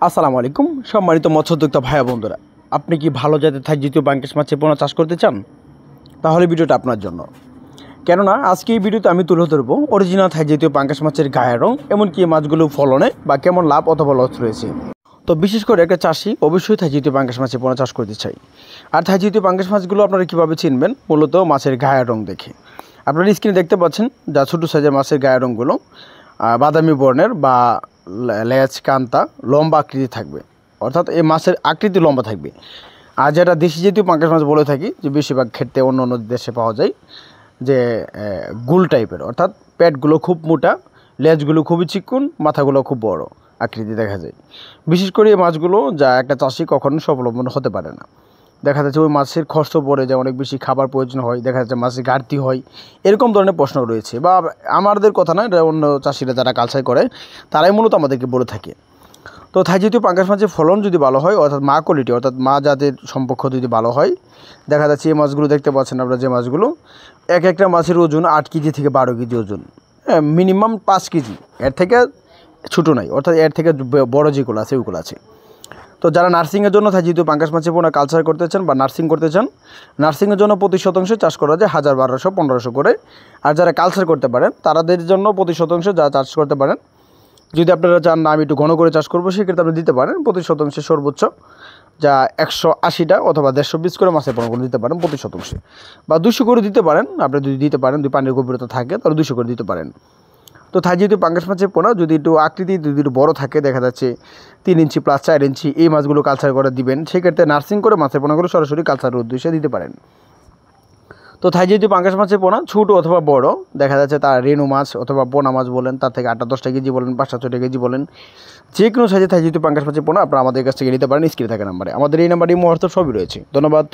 আসসালামু আলাইকুম সম্মানিত মৎস্যোদ্যোক্তা ভাই বন্ধুরা, আপনি কি ভালো জাতের থাই জাতীয় পাঙ্গাস মাছের পোনা চাষ করতে চান? তাহলে ভিডিওটা আপনার জন্য। কেননা আজকে এই ভিডিওতে আমি তুলে ধরবো অরিজিনাল থাই জাতীয় পাঙ্গাস মাছের গায়ের রং, এমনকি মাছগুলো ফলনে বা কেমন লাভ অথবা লস রয়েছে। তো বিশেষ করে একটা চাষি অবশ্যই থাই জাতীয় পাঙ্গাস মাছের পোনা চাষ করতে চাই। আর থাই জাতীয় পাঙ্গাস মাছগুলো আপনারা কীভাবে চিনবেন? মূলত মাছের গায়ের রং দেখে। আপনারা স্ক্রিনে দেখতে পাচ্ছেন যা ছোটো সাইজের মাছের গায়ের রঙগুলো বাদামি বর্ণের বা লেজ কান্তা লম্বা আকৃতি থাকবে, অর্থাৎ এই মাছের আকৃতি লম্বা থাকবে। আর যেটা দেশি জাতীয় পাঙ্গাস মাছ বলে থাকি, যে বেশিরভাগ ক্ষেত্রে অন্য অন্য দেশে পাওয়া যায়, যে গুল টাইপের, অর্থাৎ পেটগুলো খুব মোটা, লেজগুলো খুবই চিকন, মাথাগুলো খুব বড় আকৃতি দেখা যায়। বিশেষ করে এই মাছগুলো যা একটা চাষি কখনো স্বাবলম্বন হতে পারে না। দেখা যাচ্ছে ওই মাছের খরচ পড়ে যায়, অনেক বেশি খাবার প্রয়োজন হয়, দেখা যাচ্ছে মাছের ঘাটতি হয়, এরকম ধরনের প্রশ্ন রয়েছে। বা আমাদের কথা না, এটা অন্য চাষিরা যারা কালচার করে তারাই মূলত আমাদেরকে বলে থাকে। তো থাই জাতীয় পাঙ্গাস মাছের ফলন যদি ভালো হয়, অর্থাৎ মা কোয়ালিটি, অর্থাৎ মা জাতের সম্পর্ক যদি ভালো হয়, দেখা যাচ্ছে এই মাছগুলো দেখতে পাচ্ছেন আপনারা, যে মাছগুলো একটা মাছের ওজন 8 কেজি থেকে 12 কেজি ওজন, মিনিমাম 5 কেজি, এর থেকে ছোটো নাই, অর্থাৎ এর থেকে বড় যেগুলো আছে ওইগুলো আছে। তো যারা নার্সিংয়ের জন্য থাই জাতীয় পাঙ্গাস মাছের পোনা কালচার করতে চান বা নার্সিং করতে চান, নার্সিংয়ের জন্য প্রতি শতাংশে চাষ করা যায় 1000, 1200, 1500 করে। আর যারা কালচার করতে পারেন তাদের জন্য প্রতি শতাংশে যা চাষ করতে পারেন, যদি আপনারা চান না আমি একটু ঘন করে চাষ করবো, সেক্ষেত্রে আপনি দিতে পারেন প্রতি শতাংশে সর্বোচ্চ যা 180টা অথবা 150 পিস করে মাছের পোনাগুলো দিতে পারেন প্রতি শতাংশে, বা 200 করে দিতে পারেন। আপনি যদি দিতে পারেন, যদি পানির গভীরতা থাকে তাহলে 200 করে দিতে পারেন। তো থাই জাতীয় পাঙ্গাস মাছের পোনা যদি একটু আকৃতি যদি একটু বড়ো থাকে, দেখা যাচ্ছে 3 ইঞ্চি প্লাস 4 ইঞ্চি, এই মাছগুলো কালচার করে দিবেন। সেক্ষেত্রে নার্সিং করে মাছের পোনাগুলো সরাসরি কালচারের উদ্দেশ্যে দিতে পারেন। তো থাই জাতীয় পাঙ্গাস মাছের পোনা ছোটো অথবা বড়, দেখা যাচ্ছে তার রেণু মাছ অথবা পোনা মাছ বলেন, তার থেকে 8-10 কেজি বলেন, 5-6 কেজি বলেন, যে কোনো সাইজে থাই জাতীয় পাঙ্গাস মাছের পোনা আপনারা আমাদের কাছ থেকে নিতে পারেন। স্ক্রিনে থাকা নাম্বারে, আমাদের এই নাম্বারটি মুহূর্তে সবই রয়েছে। ধন্যবাদ।